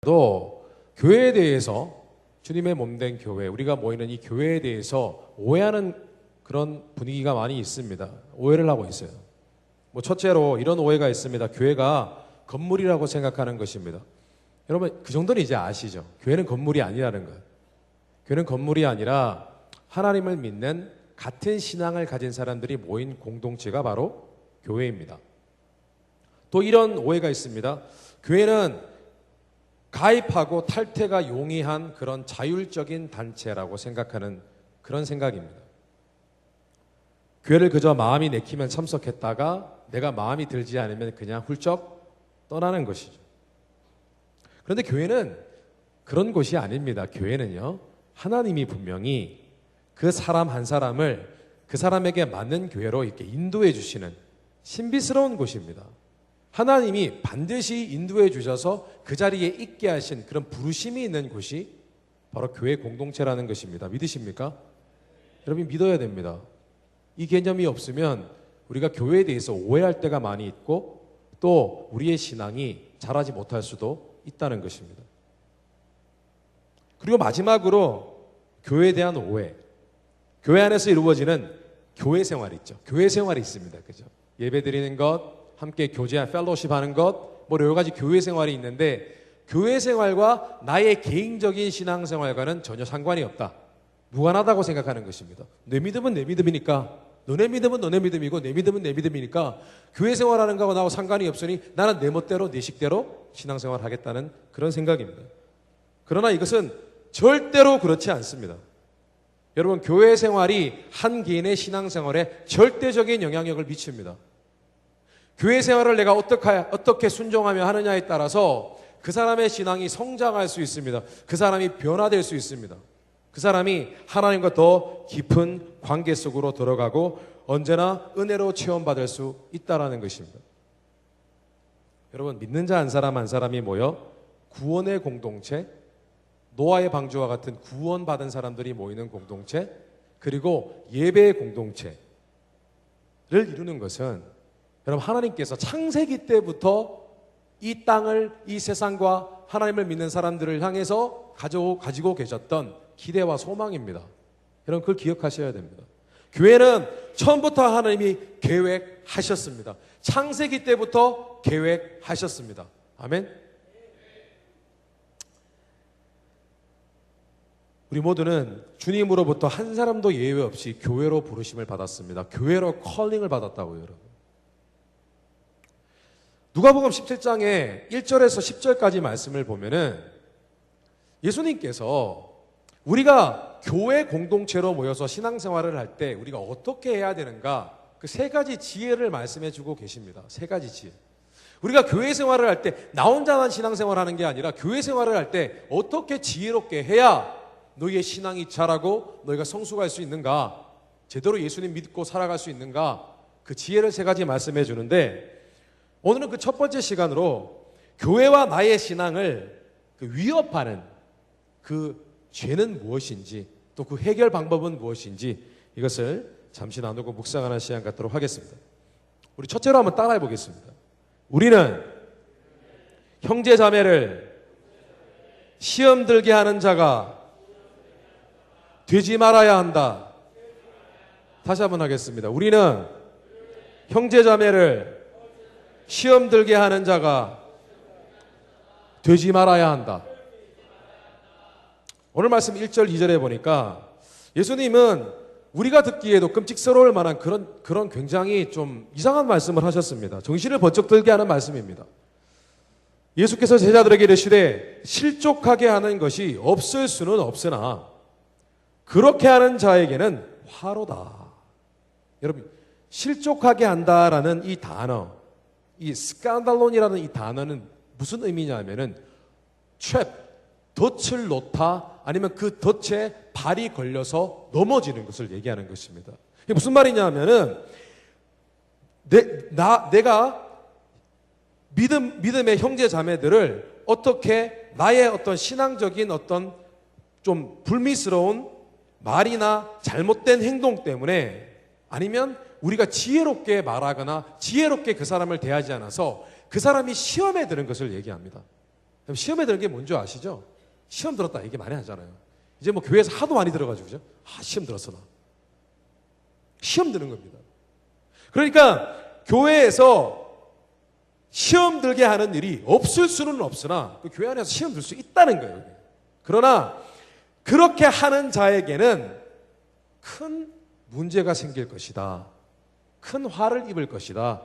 또 교회에 대해서 주님의 몸된 교회, 우리가 모이는 이 교회에 대해서 오해하는 그런 분위기가 많이 있습니다. 오해를 하고 있어요. 첫째로 이런 오해가 있습니다. 교회가 건물이라고 생각하는 것입니다. 여러분 그 정도는 이제 아시죠? 교회는 건물이 아니라는 것. 교회는 건물이 아니라 하나님을 믿는 같은 신앙을 가진 사람들이 모인 공동체가 바로 교회입니다. 또 이런 오해가 있습니다. 교회는 가입하고 탈퇴가 용이한 그런 자율적인 단체라고 생각하는 그런 생각입니다. 교회를 그저 마음이 내키면 참석했다가 내가 마음이 들지 않으면 그냥 훌쩍 떠나는 것이죠. 그런데 교회는 그런 곳이 아닙니다. 교회는요, 하나님이 분명히 그 사람 한 사람을 그 사람에게 맞는 교회로 이렇게 인도해 주시는 신비스러운 곳입니다. 하나님이 반드시 인도해 주셔서 그 자리에 있게 하신 그런 부르심이 있는 곳이 바로 교회 공동체라는 것입니다. 믿으십니까? 여러분 믿어야 됩니다. 이 개념이 없으면 우리가 교회에 대해서 오해할 때가 많이 있고 또 우리의 신앙이 자라지 못할 수도 있다는 것입니다. 그리고 마지막으로 교회에 대한 오해. 교회 안에서 이루어지는 교회 생활이 있죠. 교회 생활이 있습니다. 그죠? 예배 드리는 것, 함께 교제한 펠로십 하는 것, 여러 가지 교회 생활이 있는데 교회 생활과 나의 개인적인 신앙 생활과는 전혀 상관이 없다. 무관하다고 생각하는 것입니다. 내 믿음은 내 믿음이니까, 너네 믿음은 너네 믿음이고 내 믿음은 내 믿음이니까 교회 생활하는 거하고 나하고 상관이 없으니 나는 내 멋대로 내 식대로 신앙생활을 하겠다는 그런 생각입니다. 그러나 이것은 절대로 그렇지 않습니다. 여러분 교회 생활이 한 개인의 신앙생활에 절대적인 영향력을 미칩니다. 교회 생활을 내가 어떻게 순종하며 하느냐에 따라서 그 사람의 신앙이 성장할 수 있습니다. 그 사람이 변화될 수 있습니다. 그 사람이 하나님과 더 깊은 관계 속으로 들어가고 언제나 은혜로 체험받을 수 있다는 것입니다. 여러분 믿는 자 한 사람 한 사람이 모여 구원의 공동체, 노아의 방주와 같은 구원받은 사람들이 모이는 공동체, 그리고 예배의 공동체를 이루는 것은 여러분 하나님께서 창세기 때부터 이 땅을, 이 세상과 하나님을 믿는 사람들을 향해서 가지고 계셨던 기대와 소망입니다. 여러분 그걸 기억하셔야 됩니다. 교회는 처음부터 하나님이 계획하셨습니다. 창세기 때부터 계획하셨습니다. 아멘. 우리 모두는 주님으로부터 한 사람도 예외 없이 교회로 부르심을 받았습니다. 교회로 컬링을 받았다고요, 여러분. 누가복음 17장에 1절에서 10절까지 말씀을 보면은 예수님께서 우리가 교회 공동체로 모여서 신앙생활을 할 때 우리가 어떻게 해야 되는가 그 세 가지 지혜를 말씀해 주고 계십니다. 세 가지 지혜. 우리가 교회 생활을 할 때 나 혼자만 신앙생활을 하는 게 아니라 교회 생활을 할 때 어떻게 지혜롭게 해야 너희의 신앙이 자라고 너희가 성숙할 수 있는가, 제대로 예수님 믿고 살아갈 수 있는가, 그 지혜를 세 가지 말씀해 주는데 오늘은 그 첫 번째 시간으로 교회와 나의 신앙을 위협하는 그 죄는 무엇인지 또 그 해결 방법은 무엇인지 이것을 잠시 나누고 묵상하는 시간 갖도록 하겠습니다. 우리 첫째로 한번 따라해 보겠습니다. 우리는 형제 자매를 시험 들게 하는 자가 되지 말아야 한다. 다시 한번 하겠습니다. 우리는 형제 자매를 시험 들게 하는 자가 되지 말아야 한다. 오늘 말씀 1절 2절에 보니까 예수님은 우리가 듣기에도 끔찍스러울 만한 그런 굉장히 좀 이상한 말씀을 하셨습니다. 정신을 번쩍 들게 하는 말씀입니다. 예수께서 제자들에게 이르시되 실족하게 하는 것이 없을 수는 없으나 그렇게 하는 자에게는 화로다. 여러분 실족하게 한다라는 이 단어, 이 스칸달론이라는 이 단어는 무슨 의미냐면은 트랩, 덫을 놓다, 아니면 그 덫에 발이 걸려서 넘어지는 것을 얘기하는 것입니다. 이게 무슨 말이냐면은 내가 믿음의 형제 자매들을 어떻게 나의 어떤 신앙적인 어떤 좀 불미스러운 말이나 잘못된 행동 때문에, 아니면 우리가 지혜롭게 말하거나 지혜롭게 그 사람을 대하지 않아서 그 사람이 시험에 드는 것을 얘기합니다. 시험에 드는 게 뭔지 아시죠? 시험 들었다 이게 많이 하잖아요. 이제 뭐 교회에서 하도 많이 들어가지고 그죠? 시험 들었어 나. 시험 드는 겁니다. 그러니까 교회에서 시험 들게 하는 일이 없을 수는 없으나 그 교회 안에서 시험 들 수 있다는 거예요. 그러나 그렇게 하는 자에게는 큰 문제가 생길 것이다. 큰 화를 입을 것이다.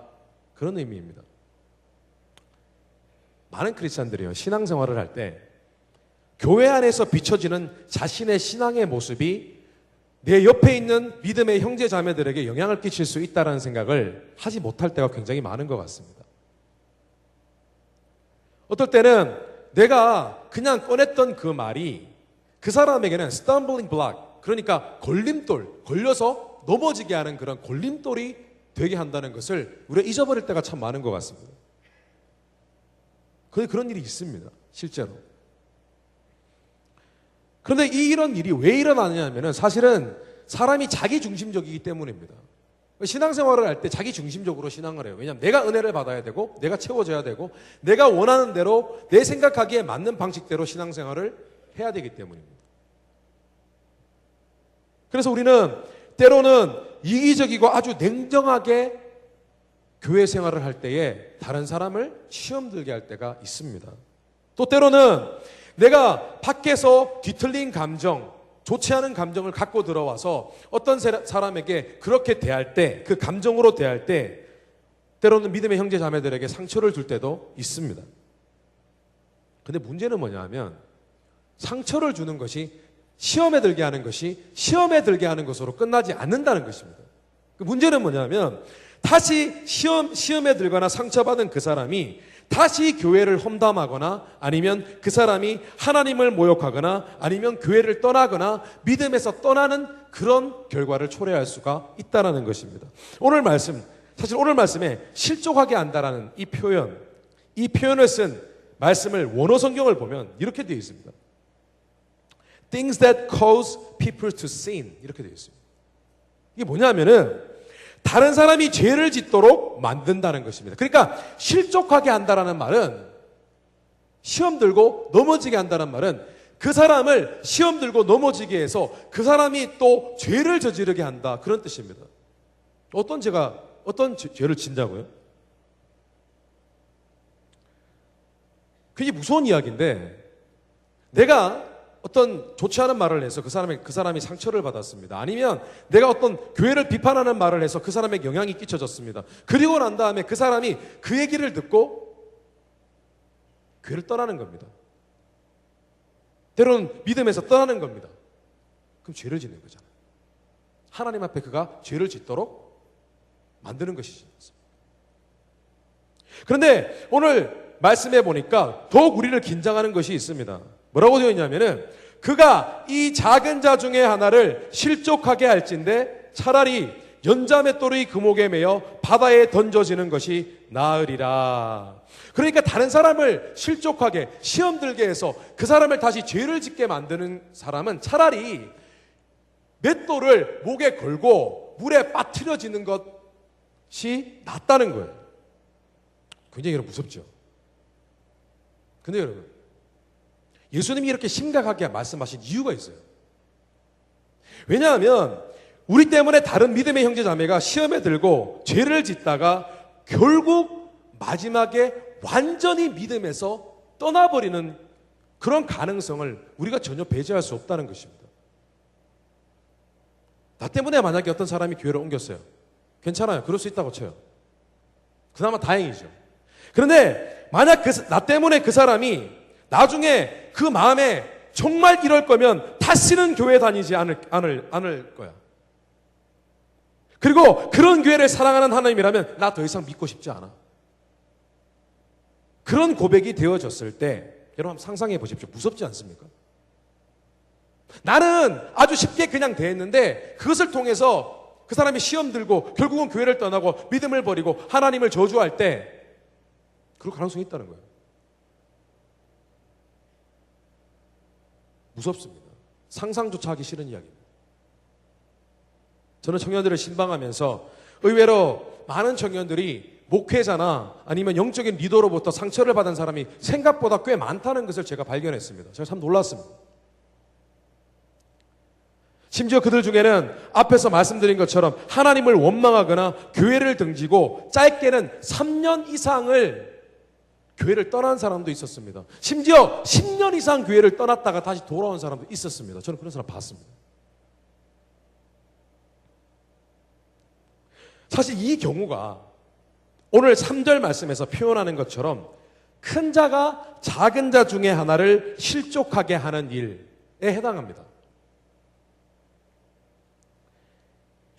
그런 의미입니다. 많은 크리스찬들이요, 신앙생활을 할 때 교회 안에서 비춰지는 자신의 신앙의 모습이 내 옆에 있는 믿음의 형제 자매들에게 영향을 끼칠 수 있다는 생각을 하지 못할 때가 굉장히 많은 것 같습니다. 어떨 때는 내가 그냥 꺼냈던 그 말이 그 사람에게는 stumbling block, 그러니까 걸림돌, 걸려서 넘어지게 하는 그런 걸림돌이 되게 한다는 것을 우리가 잊어버릴 때가 참 많은 것 같습니다. 그런 일이 있습니다. 실제로. 그런데 이런 일이 왜 일어나느냐 하면은 사실은 사람이 자기 중심적이기 때문입니다. 신앙생활을 할 때 자기 중심적으로 신앙을 해요. 왜냐하면 내가 은혜를 받아야 되고 내가 채워져야 되고 내가 원하는 대로 내 생각하기에 맞는 방식대로 신앙생활을 해야 되기 때문입니다. 그래서 우리는 때로는 이기적이고 아주 냉정하게 교회 생활을 할 때에 다른 사람을 시험 들게 할 때가 있습니다. 또 때로는 내가 밖에서 뒤틀린 감정, 좋지 않은 감정을 갖고 들어와서 어떤 사람에게 그렇게 대할 때, 그 감정으로 대할 때 때로는 믿음의 형제 자매들에게 상처를 줄 때도 있습니다. 근데 문제는 뭐냐 하면 상처를 주는 것이 시험에 들게 하는 것이 시험에 들게 하는 것으로 끝나지 않는다는 것입니다. 그 문제는 뭐냐면 다시 시험에 들거나 상처받은 그 사람이 다시 교회를 험담하거나 아니면 그 사람이 하나님을 모욕하거나 아니면 교회를 떠나거나 믿음에서 떠나는 그런 결과를 초래할 수가 있다는 것입니다. 사실 오늘 말씀에 실족하게 한다라는 이 표현을 쓴 말씀을 원어 성경을 보면 이렇게 되어 있습니다. Things that cause people to sin, 이렇게 되어 있습니다. 이게 뭐냐면은 다른 사람이 죄를 짓도록 만든다는 것입니다. 그러니까 실족하게 한다라는 말은, 시험 들고 넘어지게 한다는 말은 그 사람을 시험 들고 넘어지게 해서 그 사람이 또 죄를 저지르게 한다, 그런 뜻입니다. 어떤 죄를 짓냐고요? 굉장히 무서운 이야기인데, 내가 어떤 좋지 않은 말을 해서 그 사람이 상처를 받았습니다. 아니면 내가 어떤 교회를 비판하는 말을 해서 그 사람에게 영향이 끼쳐졌습니다. 그리고 난 다음에 그 사람이 그 얘기를 듣고 교회를 떠나는 겁니다. 때로는 믿음에서 떠나는 겁니다. 그럼 죄를 짓는 거잖아요. 하나님 앞에 그가 죄를 짓도록 만드는 것이죠. 그런데 오늘 말씀해 보니까 더욱 우리를 긴장하는 것이 있습니다. 뭐라고 되어 있냐면은 그가 이 작은 자 중에 하나를 실족하게 할진대 차라리 연자맷돌의 금옥에 매여 바다에 던져지는 것이 나으리라. 그러니까 다른 사람을 실족하게 시험 들게 해서 그 사람을 다시 죄를 짓게 만드는 사람은 차라리 맷돌을 목에 걸고 물에 빠뜨려지는 것이 낫다는 거예요. 굉장히 여러분 무섭죠? 근데 여러분, 예수님이 이렇게 심각하게 말씀하신 이유가 있어요. 왜냐하면 우리 때문에 다른 믿음의 형제 자매가 시험에 들고 죄를 짓다가 결국 마지막에 완전히 믿음에서 떠나버리는 그런 가능성을 우리가 전혀 배제할 수 없다는 것입니다. 나 때문에 만약에 어떤 사람이 교회를 옮겼어요. 괜찮아요. 그럴 수 있다고 쳐요. 그나마 다행이죠. 그런데 만약 나 때문에 그 사람이 나중에 그 마음에 정말 이럴 거면 다시는 교회 다니지 않을 거야. 그리고 그런 교회를 사랑하는 하나님이라면 나 더 이상 믿고 싶지 않아. 그런 고백이 되어졌을 때 여러분 한번 상상해 보십시오. 무섭지 않습니까? 나는 아주 쉽게 그냥 대했는데 그것을 통해서 그 사람이 시험 들고 결국은 교회를 떠나고 믿음을 버리고 하나님을 저주할 때 그럴 가능성이 있다는 거예요. 무섭습니다. 상상조차 하기 싫은 이야기입니다. 저는 청년들을 신방하면서 의외로 많은 청년들이 목회자나 아니면 영적인 리더로부터 상처를 받은 사람이 생각보다 꽤 많다는 것을 제가 발견했습니다. 제가 참 놀랐습니다. 심지어 그들 중에는 앞에서 말씀드린 것처럼 하나님을 원망하거나 교회를 등지고 짧게는 3년 이상을 교회를 떠난 사람도 있었습니다. 심지어 10년 이상 교회를 떠났다가 다시 돌아온 사람도 있었습니다. 저는 그런 사람 봤습니다. 사실 이 경우가 오늘 3절 말씀에서 표현하는 것처럼 큰 자가 작은 자 중에 하나를 실족하게 하는 일에 해당합니다.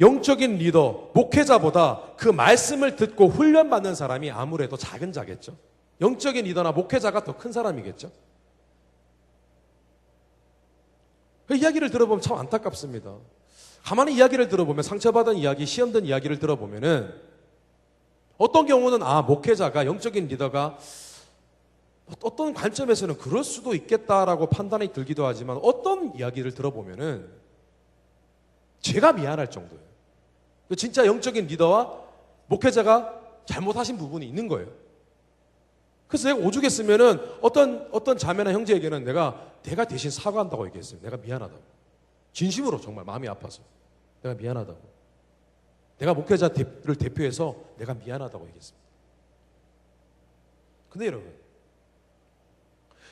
영적인 리더, 목회자보다 그 말씀을 듣고 훈련받는 사람이 아무래도 작은 자겠죠. 영적인 리더나 목회자가 더 큰 사람이겠죠. 그 이야기를 들어보면 참 안타깝습니다. 가만히 이야기를 들어보면 상처받은 이야기, 시험된 이야기를 들어보면은 어떤 경우는 목회자가 영적인 리더가 어떤 관점에서는 그럴 수도 있겠다라고 판단이 들기도 하지만 어떤 이야기를 들어보면은 제가 미안할 정도예요. 진짜 영적인 리더와 목회자가 잘못하신 부분이 있는 거예요. 그래서 내가 오죽했으면은 어떤 자매나 형제에게는 내가 대신 사과한다고 얘기했어요. 내가 미안하다고. 진심으로 정말 마음이 아파서. 내가 미안하다고. 내가 목회자를 대표해서 내가 미안하다고 얘기했습니다. 근데 여러분,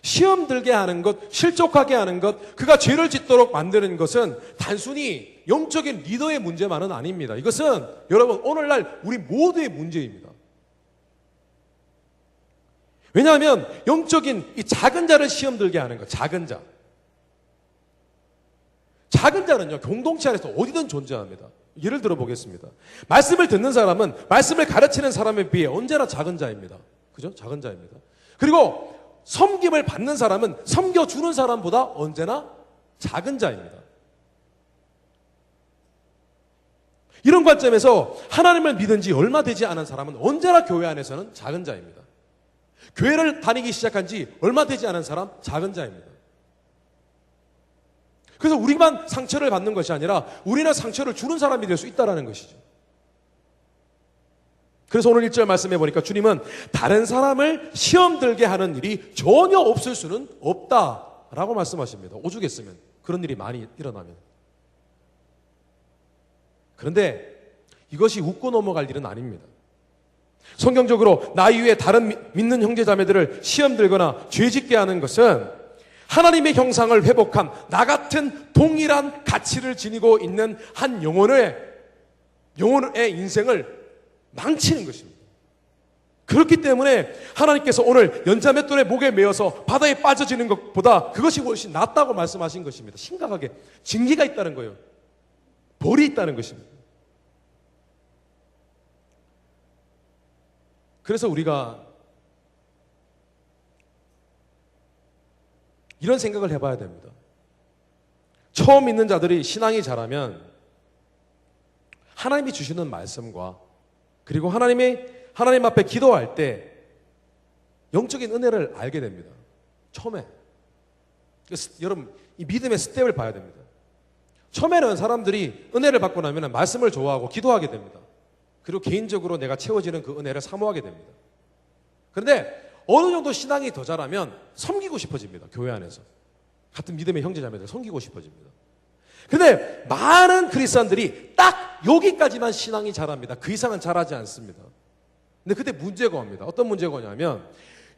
시험 들게 하는 것, 실족하게 하는 것, 그가 죄를 짓도록 만드는 것은 단순히 영적인 리더의 문제만은 아닙니다. 이것은 여러분 오늘날 우리 모두의 문제입니다. 왜냐하면 영적인 이 작은 자를 시험 들게 하는 것, 작은 자. 작은 자는요, 공동체 안에서 어디든 존재합니다. 예를 들어 보겠습니다. 말씀을 듣는 사람은 말씀을 가르치는 사람에 비해 언제나 작은 자입니다. 그죠? 작은 자입니다. 그리고 섬김을 받는 사람은 섬겨주는 사람보다 언제나 작은 자입니다. 이런 관점에서 하나님을 믿은 지 얼마 되지 않은 사람은 언제나 교회 안에서는 작은 자입니다. 교회를 다니기 시작한 지 얼마 되지 않은 사람, 작은 자입니다. 그래서 우리만 상처를 받는 것이 아니라 우리는 상처를 주는 사람이 될 수 있다는 것이죠. 그래서 오늘 1절 말씀해 보니까 주님은 다른 사람을 시험 들게 하는 일이 전혀 없을 수는 없다라고 말씀하십니다. 오죽했으면 그런 일이 많이 일어나면. 그런데 이것이 웃고 넘어갈 일은 아닙니다. 성경적으로 나 이외에 다른 믿는 형제자매들을 시험 들거나 죄짓게 하는 것은 하나님의 형상을 회복한 나 같은 동일한 가치를 지니고 있는 한 영혼의 인생을 망치는 것입니다. 그렇기 때문에 하나님께서 오늘 연자맷돌의 목에 매어서 바다에 빠져지는 것보다 그것이 훨씬 낫다고 말씀하신 것입니다. 심각하게 징계가 있다는 거예요. 벌이 있다는 것입니다. 그래서 우리가 이런 생각을 해봐야 됩니다. 처음 믿는 자들이 신앙이 자라면 하나님이 주시는 말씀과 그리고 하나님 앞에 기도할 때 영적인 은혜를 알게 됩니다. 처음에. 여러분, 이 믿음의 스텝을 봐야 됩니다. 처음에는 사람들이 은혜를 받고 나면 말씀을 좋아하고 기도하게 됩니다. 그리고 개인적으로 내가 채워지는 그 은혜를 사모하게 됩니다. 그런데 어느 정도 신앙이 더 자라면 섬기고 싶어집니다. 교회 안에서. 같은 믿음의 형제자매들 섬기고 싶어집니다. 그런데 많은 크리스찬들이 딱 여기까지만 신앙이 자랍니다. 그 이상은 자라지 않습니다. 근데 그때 문제가 옵니다. 어떤 문제가 오냐면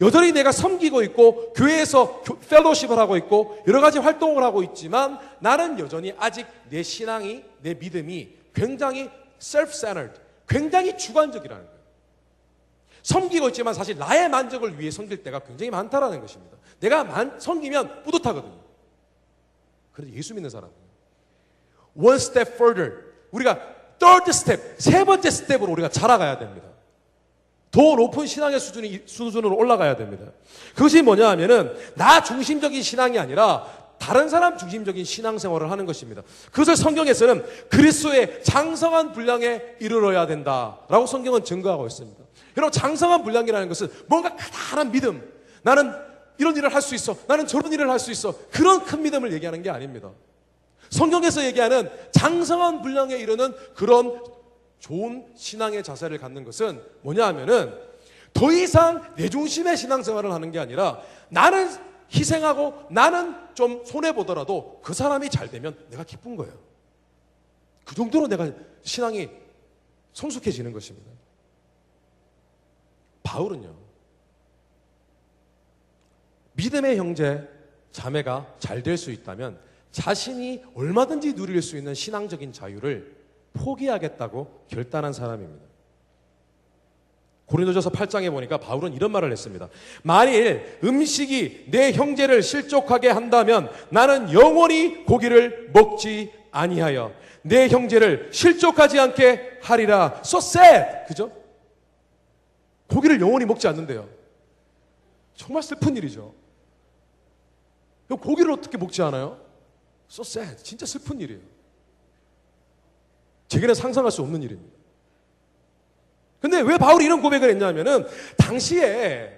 여전히 내가 섬기고 있고 교회에서 펠로십을 하고 있고 여러 가지 활동을 하고 있지만 나는 여전히 아직 내 신앙이, 내 믿음이 굉장히 self-centered, 굉장히 주관적이라는 거예요. 섬기고 있지만 사실 나의 만족을 위해 섬길 때가 굉장히 많다라는 것입니다. 내가 섬기면 뿌듯하거든요. 그런데 예수 믿는 사람은 one step further, 우리가 third step, 세 번째 스텝으로 우리가 자라가야 됩니다. 더 높은 신앙의 수준으로 올라가야 됩니다. 그것이 뭐냐 하면은 나 중심적인 신앙이 아니라 다른 사람 중심적인 신앙생활을 하는 것입니다. 그것을 성경에서는 그리스도의 장성한 분량에 이르러야 된다라고 성경은 증거하고 있습니다. 여러분, 장성한 분량이라는 것은 뭔가 가난한 믿음, 나는 이런 일을 할 수 있어, 나는 저런 일을 할 수 있어, 그런 큰 믿음을 얘기하는 게 아닙니다. 성경에서 얘기하는 장성한 분량에 이르는 그런 좋은 신앙의 자세를 갖는 것은 뭐냐 하면은 더 이상 내 중심의 신앙생활을 하는 게 아니라 나는 희생하고 나는 좀 손해보더라도 그 사람이 잘 되면 내가 기쁜 거예요. 그 정도로 내가 신앙이 성숙해지는 것입니다. 바울은요, 믿음의 형제, 자매가 잘 될 수 있다면 자신이 얼마든지 누릴 수 있는 신앙적인 자유를 포기하겠다고 결단한 사람입니다. 고린도전서 8장에 보니까 바울은 이런 말을 했습니다. 만일 음식이 내 형제를 실족하게 한다면 나는 영원히 고기를 먹지 아니하여 내 형제를 실족하지 않게 하리라. So sad. 그죠? 고기를 영원히 먹지 않는데요. 정말 슬픈 일이죠. 고기를 어떻게 먹지 않아요? So sad. 진짜 슬픈 일이에요. 제게는 상상할 수 없는 일입니다. 근데 왜 바울이 이런 고백을 했냐면은 당시에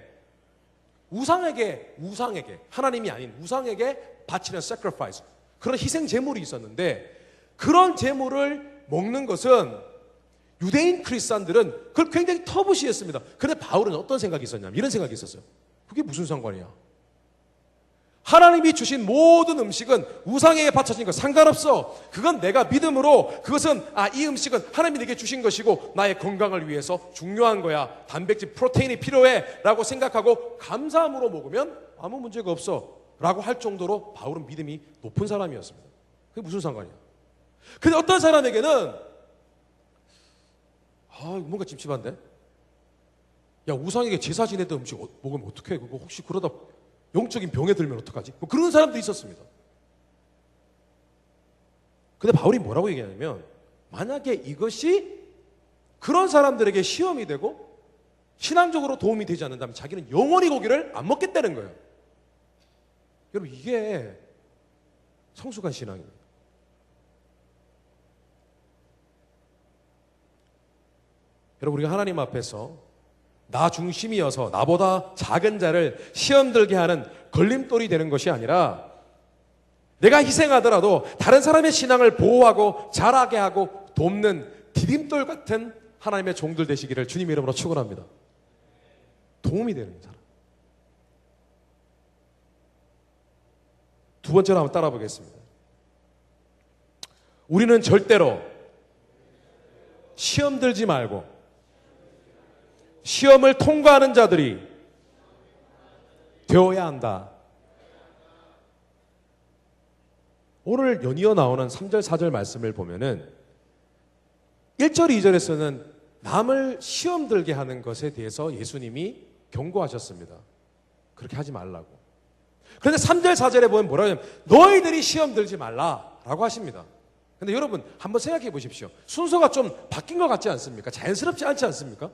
우상에게 하나님이 아닌 우상에게 바치는 sacrifice, 그런 희생 제물이 있었는데 그런 제물을 먹는 것은 유대인 크리스찬들은 그걸 굉장히 터부시했습니다. 근데 바울은 어떤 생각이 있었냐면 이런 생각이 있었어요. 그게 무슨 상관이야? 하나님이 주신 모든 음식은 우상에게 바쳐진 거 상관없어. 그건 내가 믿음으로 그것은 이 음식은 하나님이 내게 주신 것이고 나의 건강을 위해서 중요한 거야. 단백질, 프로테인이 필요해 라고 생각하고 감사함으로 먹으면 아무 문제가 없어 라고 할 정도로 바울은 믿음이 높은 사람이었습니다. 그게 무슨 상관이야? 근데 어떤 사람에게는 뭔가 찝찝한데? 야, 우상에게 제사 지냈던 음식 먹으면 어떡해? 그거 혹시 그러다 영적인 병에 들면 어떡하지? 뭐 그런 사람도 있었습니다. 근데 바울이 뭐라고 얘기하냐면 만약에 이것이 그런 사람들에게 시험이 되고 신앙적으로 도움이 되지 않는다면 자기는 영원히 고기를 안 먹겠다는 거예요. 여러분, 이게 성숙한 신앙입니다. 여러분, 우리가 하나님 앞에서 나 중심이어서 나보다 작은 자를 시험 들게 하는 걸림돌이 되는 것이 아니라 내가 희생하더라도 다른 사람의 신앙을 보호하고 자라게 하고 돕는 디딤돌 같은 하나님의 종들 되시기를 주님의 이름으로 축원합니다. 도움이 되는 사람. 두 번째로 한번 따라 보겠습니다. 우리는 절대로 시험 들지 말고 시험을 통과하는 자들이 되어야 한다. 오늘 연이어 나오는 3절 4절 말씀을 보면은 1절 2절에서는 남을 시험 들게 하는 것에 대해서 예수님이 경고하셨습니다. 그렇게 하지 말라고. 그런데 3절 4절에 보면 뭐라고 하냐면 너희들이 시험 들지 말라라고 하십니다. 근데 여러분 한번 생각해 보십시오. 순서가 좀 바뀐 것 같지 않습니까? 자연스럽지 않지 않습니까?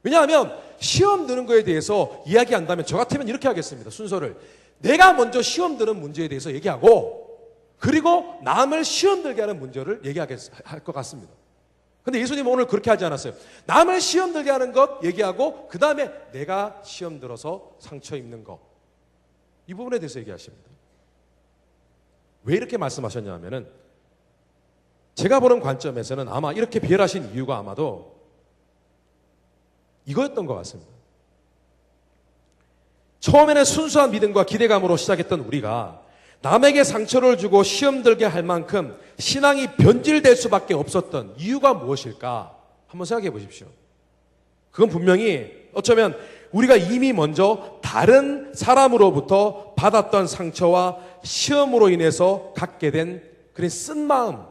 왜냐하면 시험 드는 거에 대해서 이야기한다면 저 같으면 이렇게 하겠습니다. 순서를 내가 먼저 시험 드는 문제에 대해서 얘기하고 그리고 남을 시험 들게 하는 문제를 할 것 같습니다. 근데 예수님은 오늘 그렇게 하지 않았어요. 남을 시험 들게 하는 것 얘기하고 그 다음에 내가 시험 들어서 상처 입는 것, 이 부분에 대해서 얘기하십니다. 왜 이렇게 말씀하셨냐 하면은 제가 보는 관점에서는 아마 이렇게 비열하신 이유가 아마도 이거였던 것 같습니다. 처음에는 순수한 믿음과 기대감으로 시작했던 우리가 남에게 상처를 주고 시험 들게 할 만큼 신앙이 변질될 수밖에 없었던 이유가 무엇일까? 한번 생각해 보십시오. 그건 분명히 어쩌면 우리가 이미 먼저 다른 사람으로부터 받았던 상처와 시험으로 인해서 갖게 된 그런 쓴 마음,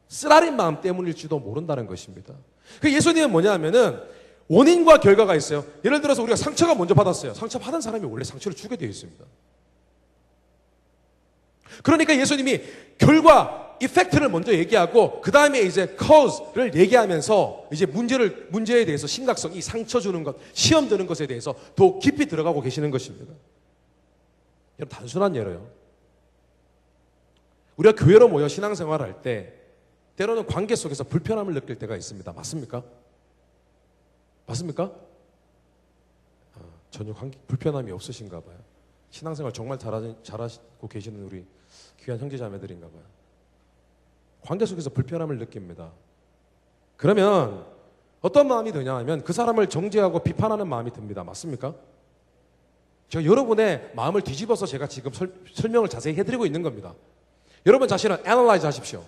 쓰라린 마음 때문일지도 모른다는 것입니다. 그 예수님은 뭐냐 하면은 원인과 결과가 있어요. 예를 들어서 우리가 상처가 먼저 받았어요. 상처 받은 사람이 원래 상처를 주게 되어 있습니다. 그러니까 예수님이 결과, 이펙트를 먼저 얘기하고 그 다음에 이제 cause를 얘기하면서 이제 문제에 대해서 심각성, 이 상처 주는 것, 시험 드는 것에 대해서 더 깊이 들어가고 계시는 것입니다. 여러분, 단순한 예로요. 우리가 교회로 모여 신앙생활을 할 때 때로는 관계 속에서 불편함을 느낄 때가 있습니다. 맞습니까? 맞습니까? 전혀 불편함이 없으신가 봐요. 신앙생활 정말 잘하고 계시는 우리 귀한 형제자매들인가 봐요. 관계 속에서 불편함을 느낍니다. 그러면 어떤 마음이 드냐 하면 그 사람을 정죄하고 비판하는 마음이 듭니다. 맞습니까? 저 여러분의 마음을 뒤집어서 제가 지금 설명을 자세히 해드리고 있는 겁니다. 여러분 자신을 애널라이즈 하십시오.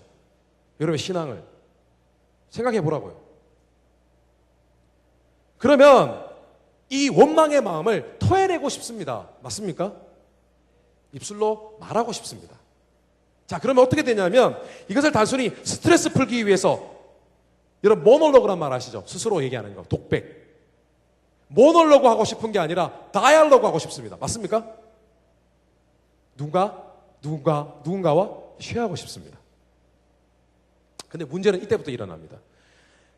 여러분의 신앙을 생각해 보라고요. 그러면 이 원망의 마음을 토해내고 싶습니다. 맞습니까? 입술로 말하고 싶습니다. 자, 그러면 어떻게 되냐면 이것을 단순히 스트레스 풀기 위해서 여러분 모놀로그란 말 아시죠? 스스로 얘기하는 거, 독백. 모놀로그 하고 싶은 게 아니라 다이얼로그 하고 싶습니다. 맞습니까? 누군가와 쉐어하고 싶습니다. 근데 문제는 이때부터 일어납니다.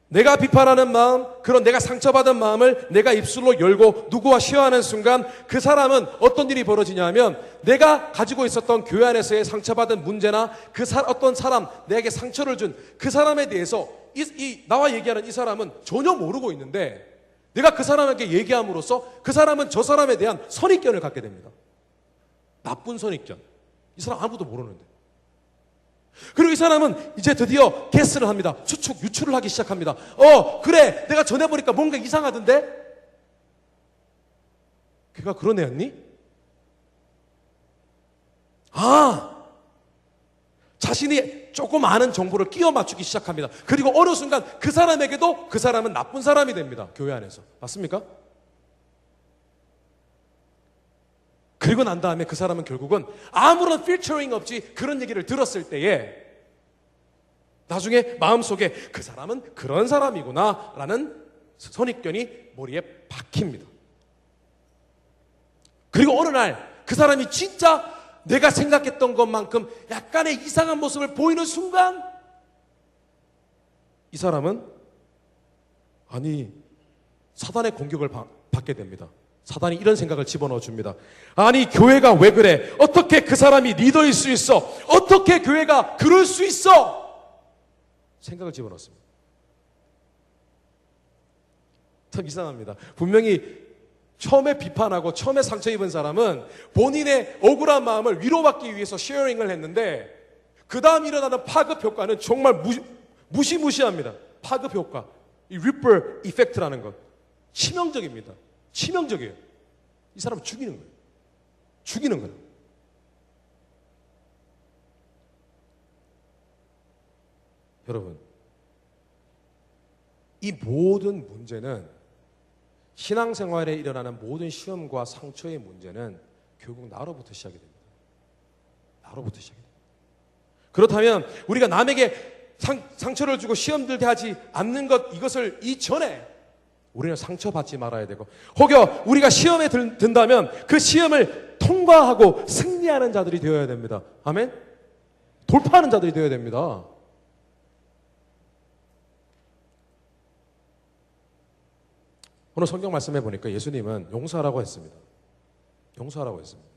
내가 비판하는 마음, 그런 내가 상처받은 마음을 내가 입술로 열고 누구와 쉐어하는 순간 그 사람은 어떤 일이 벌어지냐면 내가 가지고 있었던 교회 안에서의 상처받은 문제나 어떤 사람, 내게 상처를 준 그 사람에 대해서 나와 얘기하는 이 사람은 전혀 모르고 있는데 내가 그 사람에게 얘기함으로써 그 사람은 저 사람에 대한 선입견을 갖게 됩니다. 나쁜 선입견. 이 사람 아무도 모르는데. 그리고 이 사람은 이제 드디어 게스를 합니다. 유추를 하기 시작합니다. 그래. 내가 전해보니까 뭔가 이상하던데? 걔가 그런 애였니? 자신이 조금 아는 정보를 끼워 맞추기 시작합니다. 그리고 어느 순간 그 사람에게도 그 사람은 나쁜 사람이 됩니다. 교회 안에서. 맞습니까? 그리고 난 다음에 그 사람은 결국은 아무런 필터링 없이 그런 얘기를 들었을 때에 나중에 마음속에 그 사람은 그런 사람이구나 라는 선입견이 머리에 박힙니다. 그리고 어느 날 그 사람이 진짜 내가 생각했던 것만큼 약간의 이상한 모습을 보이는 순간 이 사람은 사단의 공격을 받게 됩니다. 사단이 이런 생각을 집어넣어 줍니다. 교회가 왜 그래? 어떻게 그 사람이 리더일 수 있어? 어떻게 교회가 그럴 수 있어? 생각을 집어넣습니다. 참 이상합니다. 분명히 처음에 비판하고 처음에 상처 입은 사람은 본인의 억울한 마음을 위로받기 위해서 쉐어링을 했는데 그 다음 일어나는 파급 효과는 정말 무시무시합니다. 파급 효과. 이 리플 이펙트라는 것. 치명적입니다. 치명적이에요. 이 사람을 죽이는 거예요. 죽이는 거예요. 여러분, 이 모든 문제는 신앙생활에 일어나는 모든 시험과 상처의 문제는 결국 나로부터 시작이 됩니다. 나로부터 시작이 됩니다. 그렇다면 우리가 남에게 상처를 주고 시험 들게 하지 않는 이것을 이전에 우리는 상처받지 말아야 되고 혹여 우리가 시험에 든다면 그 시험을 통과하고 승리하는 자들이 되어야 됩니다. 아멘? 돌파하는 자들이 되어야 됩니다. 오늘 성경 말씀해 보니까 예수님은 용서하라고 했습니다. 용서하라고 했습니다.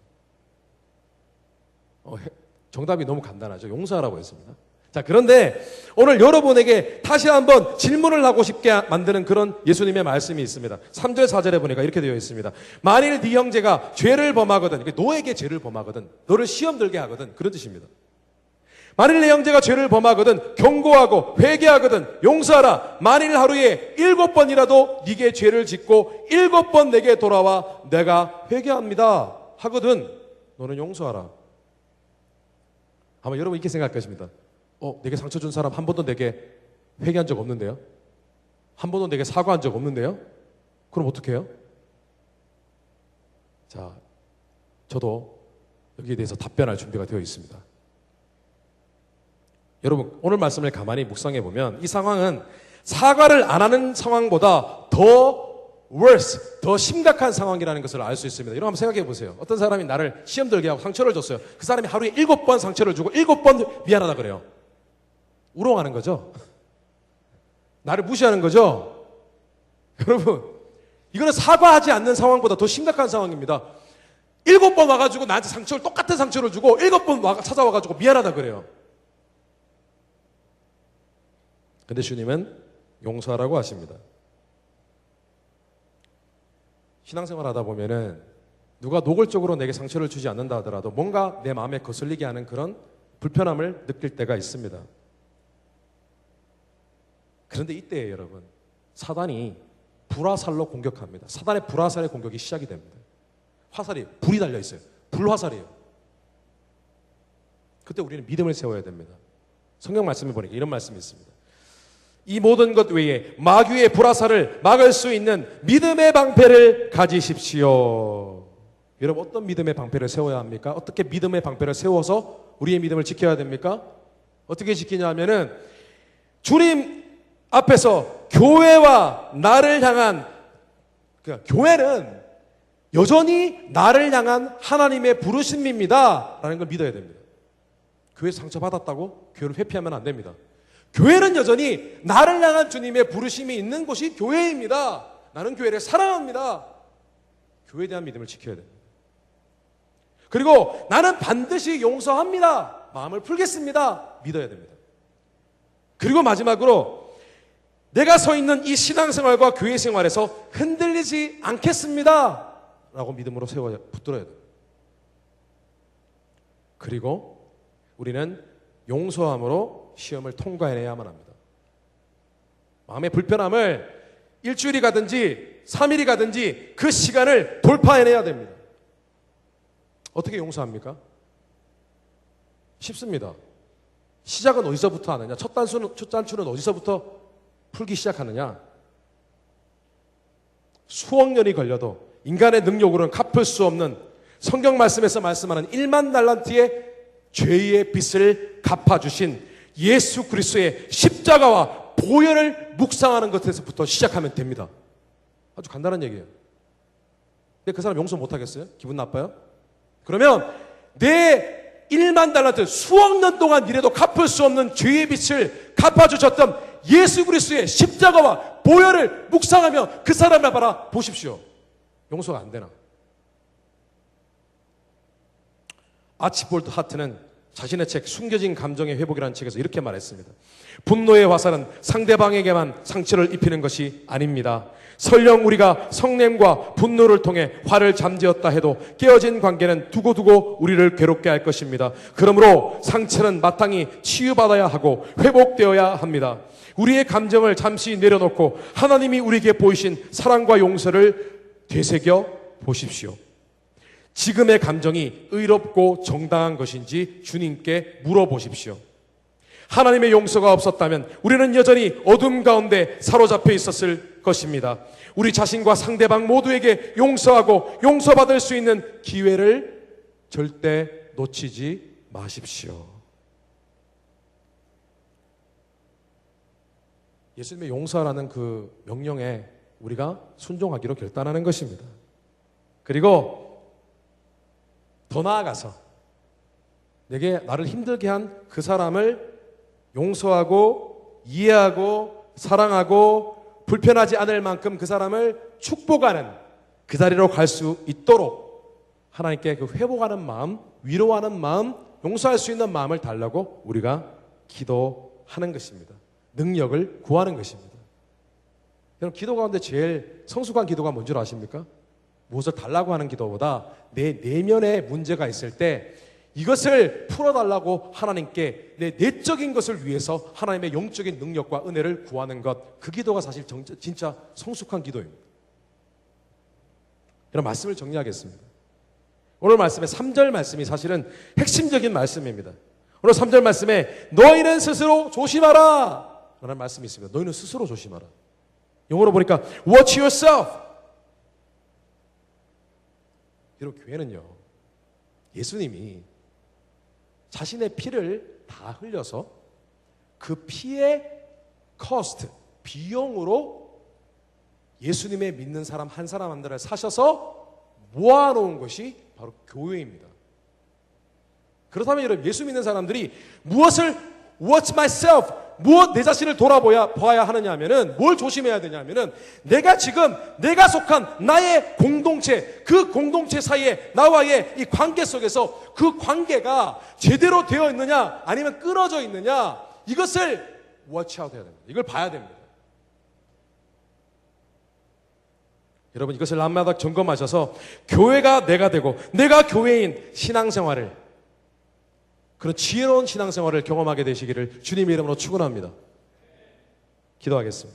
정답이 너무 간단하죠. 용서하라고 했습니다. 자, 그런데 오늘 여러분에게 다시 한번 질문을 하고 싶게 만드는 그런 예수님의 말씀이 있습니다. 3절 4절에 보니까 이렇게 되어 있습니다. 만일 네 형제가 죄를 범하거든, 너에게 죄를 범하거든, 너를 시험 들게 하거든, 그런 뜻입니다. 만일 내 형제가 죄를 범하거든 경고하고 회개하거든 용서하라. 만일 하루에 7번이라도 네게 죄를 짓고 7번 내게 돌아와 내가 회개합니다 하거든 너는 용서하라. 아마 여러분 이렇게 생각할 것입니다. 내게 상처 준 사람 한 번도 내게 회개한 적 없는데요? 한 번도 내게 사과한 적 없는데요? 그럼 어떻게 해요? 자, 저도 여기에 대해서 답변할 준비가 되어 있습니다. 여러분 오늘 말씀을 가만히 묵상해 보면 이 상황은 사과를 안 하는 상황보다 더 worse, 더 심각한 상황이라는 것을 알 수 있습니다. 여러분 한번 생각해 보세요. 어떤 사람이 나를 시험 들게 하고 상처를 줬어요. 그 사람이 하루에 7번 상처를 주고 7번 미안하다 그래요. 우롱하는 거죠. 나를 무시하는 거죠. 여러분 이거는 사과하지 않는 상황보다 더 심각한 상황입니다. 7번 와가지고 나한테 똑같은 상처를 주고 7번 찾아와가지고 미안하다 그래요. 근데 주님은 용서하라고 하십니다. 신앙생활 하다 보면은 누가 노골적으로 내게 상처를 주지 않는다 하더라도 뭔가 내 마음에 거슬리게 하는 그런 불편함을 느낄 때가 있습니다. 그런데 이때에 여러분, 사단이 불화살로 공격합니다. 사단의 불화살의 공격이 시작이 됩니다. 화살이, 불이 달려 있어요. 불화살이에요. 그때 우리는 믿음을 세워야 됩니다. 성경 말씀을 보니까 이런 말씀이 있습니다. 이 모든 것 외에 마귀의 불화살을 막을 수 있는 믿음의 방패를 가지십시오. 여러분, 어떤 믿음의 방패를 세워야 합니까? 어떻게 믿음의 방패를 세워서 우리의 믿음을 지켜야 됩니까? 어떻게 지키냐 하면은 주님 앞에서 교회와 나를 향한, 그러니까 교회는 여전히 나를 향한 하나님의 부르심입니다 라는 걸 믿어야 됩니다. 교회 상처받았다고 교회를 회피하면 안 됩니다. 교회는 여전히 나를 향한 주님의 부르심이 있는 곳이 교회입니다. 나는 교회를 사랑합니다. 교회에 대한 믿음을 지켜야 됩니다. 그리고 나는 반드시 용서합니다. 마음을 풀겠습니다. 믿어야 됩니다. 그리고 마지막으로 내가 서 있는 이 신앙생활과 교회 생활에서 흔들리지 않겠습니다 라고 믿음으로 붙들어야 됩니다. 그리고 우리는 용서함으로 시험을 통과해내야만 합니다. 마음의 불편함을 일주일이 가든지 3일이 가든지 그 시간을 돌파해내야 됩니다. 어떻게 용서합니까? 쉽습니다. 시작은 어디서부터 하느냐? 첫 단추는 어디서부터 풀기 시작하느냐? 수억 년이 걸려도 인간의 능력으로는 갚을 수 없는 성경 말씀에서 말씀하는 1만 달란트의 죄의 빚을 갚아주신 예수 그리스도의 십자가와 보혈을 묵상하는 것에서부터 시작하면 됩니다. 아주 간단한 얘기예요. 근데 그 사람 용서 못하겠어요? 기분 나빠요? 그러면 내 1만 달란트 수억 년 동안 일해도 갚을 수 없는 죄의 빚을 갚아주셨던 예수 그리스도의 십자가와 보혈을 묵상하며 그 사람을 바라보십시오. 용서가 안 되나? 아치볼드 하트는 자신의 책 숨겨진 감정의 회복이라는 책에서 이렇게 말했습니다. 분노의 화살은 상대방에게만 상처를 입히는 것이 아닙니다. 설령 우리가 성냄과 분노를 통해 화를 잠재웠다 해도 깨어진 관계는 두고두고 우리를 괴롭게 할 것입니다. 그러므로 상처는 마땅히 치유받아야 하고 회복되어야 합니다. 우리의 감정을 잠시 내려놓고 하나님이 우리에게 보이신 사랑과 용서를 되새겨 보십시오. 지금의 감정이 의롭고 정당한 것인지 주님께 물어보십시오. 하나님의 용서가 없었다면 우리는 여전히 어둠 가운데 사로잡혀 있었을 것입니다. 우리 자신과 상대방 모두에게 용서하고 용서받을 수 있는 기회를 절대 놓치지 마십시오. 예수님의 용서라는 그 명령에 우리가 순종하기로 결단하는 것입니다. 그리고 더 나아가서 내게 나를 힘들게 한 그 사람을 용서하고 이해하고 사랑하고 불편하지 않을 만큼 그 사람을 축복하는 그 자리로 갈 수 있도록 하나님께 그 회복하는 마음, 위로하는 마음, 용서할 수 있는 마음을 달라고 우리가 기도하는 것입니다. 능력을 구하는 것입니다. 여러분, 기도 가운데 제일 성숙한 기도가 뭔 줄 아십니까? 무엇을 달라고 하는 기도보다 내 내면에 문제가 있을 때 이것을 풀어달라고 하나님께 내 내적인 것을 위해서 하나님의 영적인 능력과 은혜를 구하는 것, 그 기도가 사실 진짜 성숙한 기도입니다. 이런 말씀을 정리하겠습니다. 오늘 말씀의 3절 말씀이 사실은 핵심적인 말씀입니다. 오늘 3절 말씀에 너희는 스스로 조심하라 라는 말씀이 있습니다. 너희는 스스로 조심하라. 영어로 보니까 watch yourself. 여러분, 교회는요, 예수님이 자신의 피를 다 흘려서 그 피의 cost, 비용으로 예수님의 믿는 사람 한 사람 한 사람을 사셔서 모아놓은 것이 바로 교회입니다. 그렇다면 여러분, 예수 믿는 사람들이 무엇을 watch myself, 무엇 내 자신을 돌아봐야 하느냐 하면은 뭘 조심해야 되냐 하면은 내가 지금 내가 속한 나의 공동체, 그 공동체 사이에 나와의 이 관계 속에서 그 관계가 제대로 되어 있느냐 아니면 끊어져 있느냐, 이것을 워치아웃 해야 됩니다. 이걸 봐야 됩니다. 여러분, 이것을 날마다 점검하셔서 교회가 내가 되고 내가 교회인 신앙생활을, 그런 지혜로운 신앙생활을 경험하게 되시기를 주님의 이름으로 축원합니다. 기도하겠습니다.